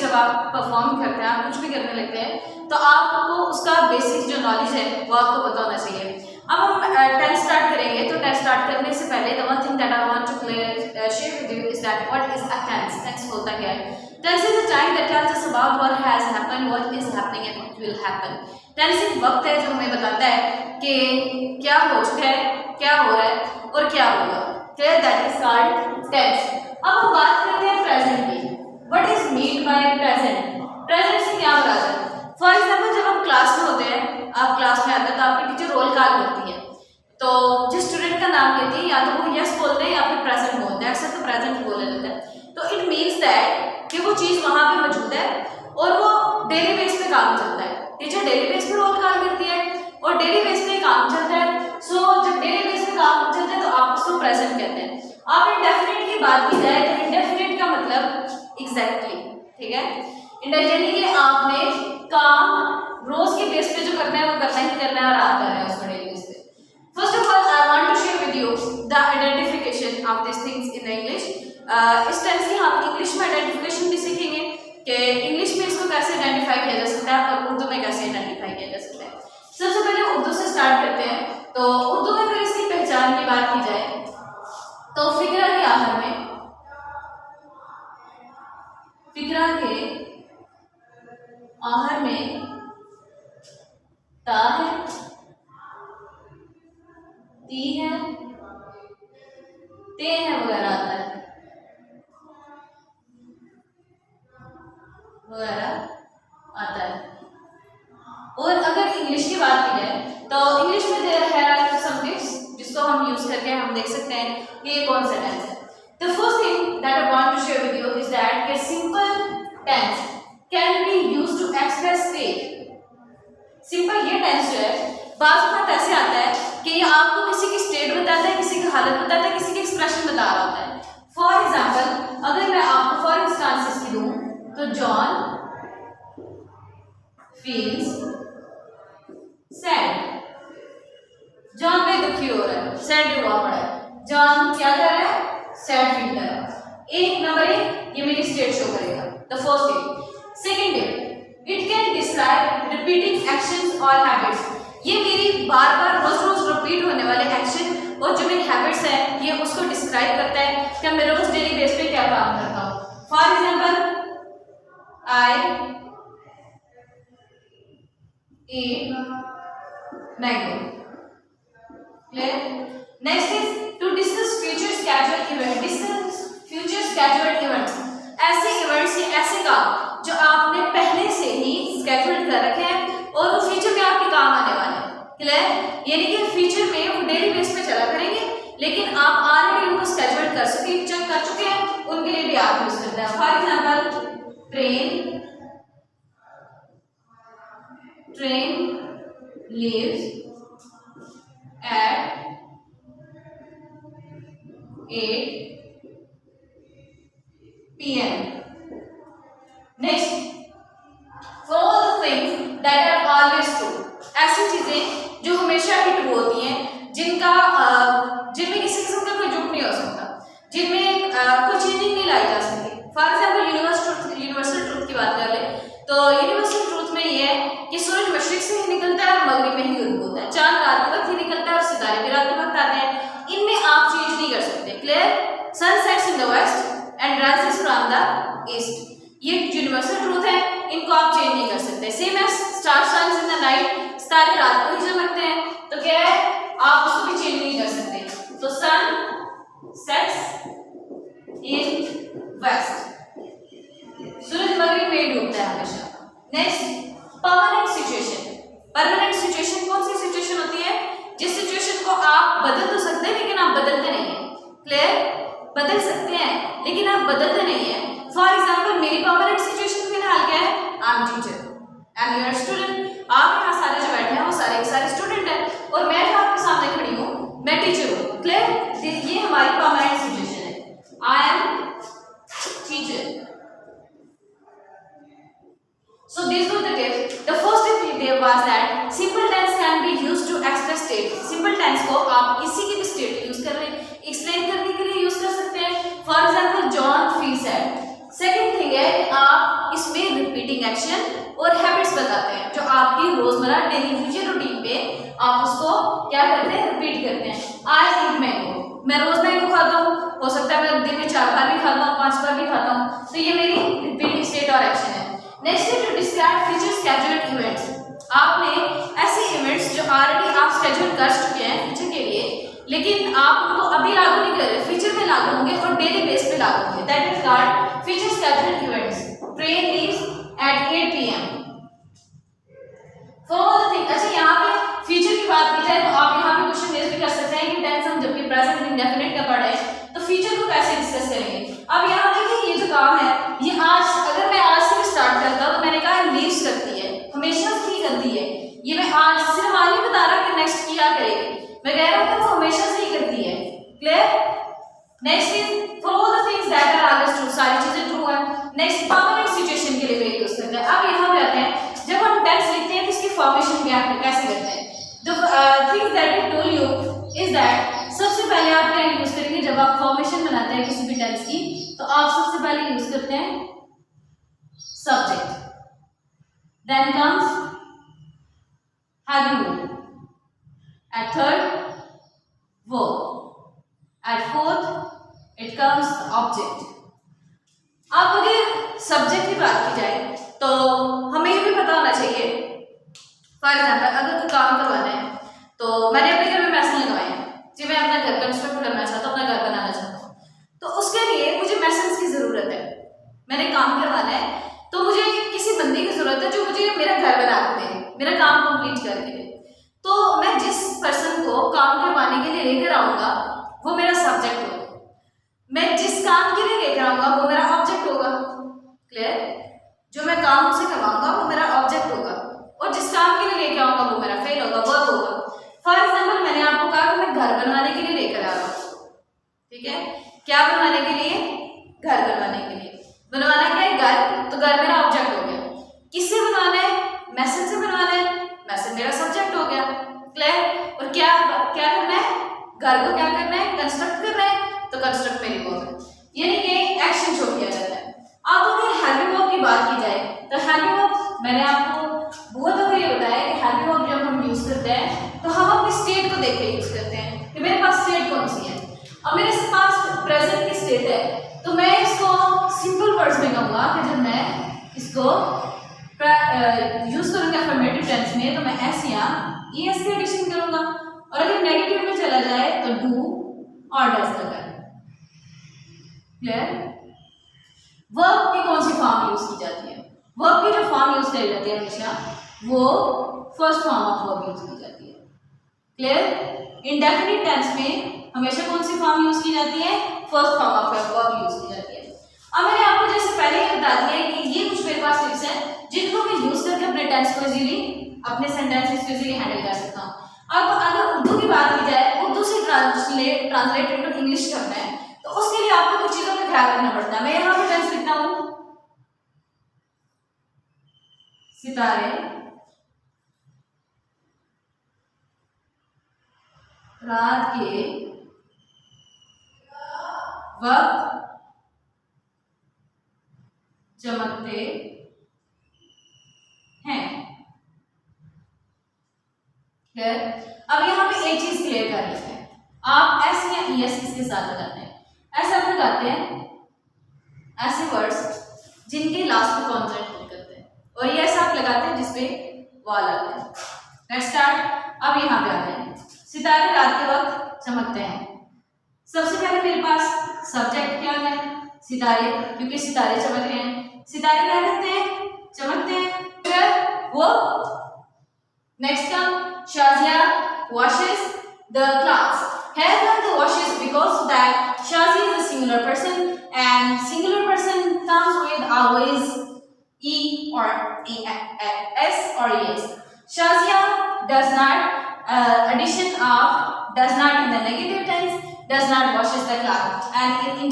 जब आप परफॉर्म करते हैं, आप कुछ भी करने लगते हैं, तो आपको उसका बेसिक जो नॉलेज है वो आपको पता होना चाहिए। अब हम टेंस स्टार्ट करेंगे, तो टेंस स्टार्ट करने से पहले the one thing that I want to share with you is that what is a tense. Tense होता क्या है? Tense is a time that tells us about what has happened, what is happening and what will happen. Tense एक वक्त है जो हमें बताता है कि क्या हो चुका है, क्या हो रहा है और क्या होगा। Clear? That is called tense. अब हम बात करते हैं प्रेजेंट की। What is mean by present? Present से क्या मुराद है? फॉर एग्जाम्पल जब आप क्लास में होते हैं, आप क्लास में आते हैं तो आपकी टीचर रोल कॉल करती है, तो जिस स्टूडेंट का नाम लेती है या तो वो यस बोलते हैं या फिर प्रेजेंट बोलते हैं, अक्सर तो प्रेजेंट बोले जाते हैं। तो इट मीन्स दैट कि वो चीज़ वहाँ पे मौजूद है और वो डेली बेस पे काम चलता है। टीचर डेली बेस पे रोल कॉल करती है और डेली बेस पे काम चलता है। सो जब डेली बेस पे काम चलता है तो आप उसको प्रेजेंट कहते हैं। आप इंडेफिनिट की बात की जाए तो इंडेफिनिट का मतलब एग्जैक्टली, ठीक है? इंडेफिनिट आपने काम रोज के बेस पे जो करना है वो करना ही करना है और आप कर रहे हैं उसको डेली बेस पे। First of all I want to share with you the identification of this things in English. इस टेंस की हम इंग्लिश में आइडेंटिफिकेशन भी सीखेंगे कि इंग्लिश में इसको कैसे आइडेंटिफाई किया जा सकता है और उर्दू में कैसे आइडेंटिफाई किया जा सकता है। सबसे पहले उर्दू से स्टार्ट करते हैं। तो उर्दू में अगर इसकी पहचान की बात की जाए तो फिक्रा के आखिर में, फिक्रा के आखिर में ता है, ती है, ते है वगैरह आता है, वगैरह आता है। और अगर इंग्लिश की बात की जाए तो इंग्लिश में देयर है सम टिप्स जिसको हम यूज करके हम देख सकते हैं कि ये कौन सा टेंस है। The first thing that I want to share with you is that कि simple tense can be used to express state. Simple ये टेंस जो है बात बात ऐसे आता है कि ये आपको किसी की स्टेट बताता है, किसी की हालत बताता है, किसी की एक्सप्रेशन बता रहा होता है। फॉर एग्जाम्पल अगर मैं आपको फॉर इंस्टांस की दूं तो जॉन फील्स सैड। जॉन में दुखी हो रहा है, सैड हुआ पड़ा है। जॉन क्या कर रहा है? सैड फील कर रहा है। एक नंबर एक ये मेरी स्टेट शो करेगा, the first thing. Second thing, it can describe repeating actions और हैबिट्स। ये मेरी बार बार रोज रोज रिपीट होने वाले एक्शन और जो मेरी हैबिट्स हैं ये उसको डिस्क्राइब करता है कि मैं रोज डेली बेस पे क्या काम करता हूँ। For example I eat mango. Clear? Next is to discuss future scheduled event. Discuss future scheduled events. ऐसे इवेंट्स या ऐसे काम जो आपने पहले से ही स्केड्यूल कर रखे हैं और वो फ्यूचर में आपके काम आने वाले हैं। क्लियर? यानी कि फ्यूचर में वो डेली बेस पे चला करेंगे लेकिन आप ऑलरेडी उनको स्केड्यूल कर चुके हैं, उनके लिए भी आप यूज करते हैं। For example train leaves at 8 p.m. Next, for all the things that are always true. ऐसी चीजें जो हमेशा ही ट्रू होती हैं, जिनमें किसी किस्म का कोई झूठ नहीं हो सकता, जिनमें कोई चेंजिंग नहीं लाई जा सकती। फॉर एग्जाम्पल यूनिवर्सल ट्रूथ की बात कर ले तो यूनिवर्सल ट्रूथ में ये है कि सूरज मशरिक से ही निकलता है और मगरिब में ही गुरूब होता है। चांद रात के वक्त ही निकलता है और सितारे भी रात के वक्त आते हैं। इनमें आप चेंज नहीं कर सकते। Clear? Sun sets in the west and rises from the east. ये यूनिवर्सल ट्रूथ है, इनको आप चेंज नहीं कर सकते। Same as star shines in the night, सितारे रात को ही चमकते हैं, तो क्या है आप उसको भी चेंज नहीं कर सकते। तो सन सेट्स इन वेस्ट, सूरज मगरिब में डूबता है हमेशा। Next, permanent situation. Permanent situation कौन सी सिचुएशन होती है? जिस सिचुएशन को आप बदल तो सकते हैं लेकिन आप बदलते नहीं हैं। क्लियर? बदल सकते हैं लेकिन आप बदलते नहीं हैं। फॉर एग्जाम्पल मेरी परमानेंट सिचुएशन फिलहाल क्या है? I am teacher, I am your student. आप यहाँ सारे जो बैठे हैं वो सारे के सारे स्टूडेंट हैं और मैं जो आपके सामने खड़ी हूँ मैं टीचर हूँ। क्लियर? ये हमारी परमानेंट सिचुएशन है। I am teacher. So these were the tips. The first tip was that simple tense can be used to express state. Simple tense को आप किसी की भी state यूज कर रहे हैं, explain करने के लिए यूज कर सकते हैं। For example, John feels sad. Second thing है आप इसमें तो ये मेरी रिपीटिंग स्टेट और एक्शन है। नेक्स्ट है to describe future scheduled events. आपने ऐसे इवेंट्स जो ऑलरेडी आप स्केड्यूल कर चुके हैं फ्यूचर के लिए, लेकिन आप उनको अभी लागू नहीं कर रहे, फ्यूचर में लागू होंगे और डेली बेस पे लागू होंगे, that is called future scheduled events. Train leaves eight 8 PM for all the thing. अच्छा, यहाँ पे फ्यूचर की बात की जाए तो आप यहाँ पे क्वेश्चन रेज भी कर सकते हैं कि टेंस हम जबकि प्रेजेंट इंडेफिनिट का पढ़े तो फ्यूचर को कैसे डिस्कस करेंगे। अब यहाँ देखिए ये जो काम है ये आज, अगर मैं आज से स्टार्ट करता हूँ तो मैंने कहा लीव्स करती है, हमेशा ही करती है। ये मैं आज सिर्फ आज नहीं बता रहा कि नेक्स्ट क्या करेगी, मैं कह रहा हूँ कि वो हमेशा से ही करती है। Clear? Next is for all the things that are always true, सारी चीजें ट्रू है। नेक्स्ट परमानेंट सिचुएशन के लिए वे यूज करते हैं। अब यहाँ पे आते हैं, जब हम टेंस लिखते हैं तो इसकी फॉर्मेशन क्या है, कैसे करते हैं। The things that I told you is that सबसे पहले आप क्या यूज करेंगे, जब आप फॉर्मेशन बनाते हैं किसी भी टेंस की तो आप सबसे पहले यूज करते हैं subject, then comes have you, at third verb, at fourth it comes the object। अब अगर सब्जेक्ट की बात की जाए तो हमें ये भी पता होना चाहिए, फॉर एग्जाम्पल अगर कोई काम करवाना है तो मैंने अपने घर में मैसेज लगवाए हैं जी, मैं अपना घर कंस्ट्रक्ट करना चाहता हूँ, अपना घर बनाना चाहता हूँ, तो उसके लिए मुझे मैसेज की जरूरत है। मैंने काम करवाना है तो मुझे किसी बंदे की जरूरत है जो मुझे मेरा घर बना के दे, मेरा काम कंप्लीट करके दे। तो मैं जिस पर्सन को काम करवाने के लिए लेकर आऊंगा वो मेरा सब्जेक्ट होगा, मैं जिस काम के लिए लेकर आऊंगा वो मेरा ऑब्जेक्ट होगा। क्लियर? जो मैं काम उसे करवाऊंगा वो मेरा ऑब्जेक्ट होगा और जिस काम के लिए लेकर आऊंगा वो मेरा फेल होगा, वर्ब होगा। फॉर एग्जाम्पल मैंने आपको कहा कि मैं घर बनवाने के लिए लेकर आ रहा हूँ, ठीक है? क्या बनवाने के लिए? घर बनवाने के लिए। बनवाना क्या है? घर। तो घर मेरा ऑब्जेक्ट हो गया। किससे बनवाना है? मैसेज से बनवाना है, मैसेज मेरा सब्जेक्ट हो गया। क्लियर? और क्या क्या करना है? घर को क्या करना है? कंस्ट्रक्ट करना है, तो कंस्ट्रक्ट मेरी वर्ब है, यानी कि एक्शन शो किया जाता है। अब अगर हेल्पिंग वर्ब की बात की जाए तो हेल्पिंग वर्ब मैंने आपको बहुत दफा ये बताया कि हेल्पिंग वर्ब जब हम यूज करते हैं तो हम अपनी स्टेट को देख के यूज करते हैं कि मेरे पास स्टेट कौन सी है। अब मेरे पास प्रेजेंट की स्टेट है तो मैं इसको सिंपल वर्ड्स में कहूँगा कि जब मैं इसको यूज करूंगा अफर्मेटिव टेंस में तो मैं एस या ईएस की एडिशन करूंगा, और अगर नेगेटिव में चला जाए तो डू और डज का कर। क्लियर? वर्ब की कौन सी फॉर्म यूज की जाती है? वर्ब की जो फॉर्म यूज करी जाती है हमेशा वो first form of verb use की जाती है। क्लियर? इंडेफिनिट टेंस में हमेशा कौन सी फॉर्म यूज की जाती है? First form of verb use की जाती है। अब मैंने आपको जैसे पहले ही बता दिया कि ये कुछ मेरे पास टिप्स हैं जिनको मैं यूज करके अपने टेंस को इजीली, अपने सेंटेंसेस को इजीली हैंडल कर सकता हूँ। अब अगर उर्दू की बात की जाए, उर्दू से ट्रांसलेट इनटू इंग्लिश करना है तो उसके लिए आपको कुछ चीजों का ख्याल रखना पड़ता है। मैं यहाँ पे टेंस लिखता हूँ सितारे रात के वक्त चमकते हैं। अब यहाँ पे एक चीज क्लियर कर लेते हैं, आप एस या ईएस किसके साथ लगाते हैं? ऐसे आप लगाते हैं ऐसे वर्ड्स जिनके लास्ट में कॉन्सोनेंट करते हैं, और ये ऐसा आप लगाते हैं जिसपे वाल आते हैं। Let's start. अब यहाँ पे आते हैं सितारे रात के वक्त चमकते हैं। सबसे पहले मेरे पास सब्जेक्ट क्या है? सितारे, क्योंकि सितारे चमक रहे हैं। सितारे क्या करते हैं? चमकते हैं। फिर वो next come Shazia washes the clothes. Here comes the washes because that Shazia is a singular person and singular person comes with always e or s or es. Shazia does not addition of does not in the negative tense does not washes the cloth, and in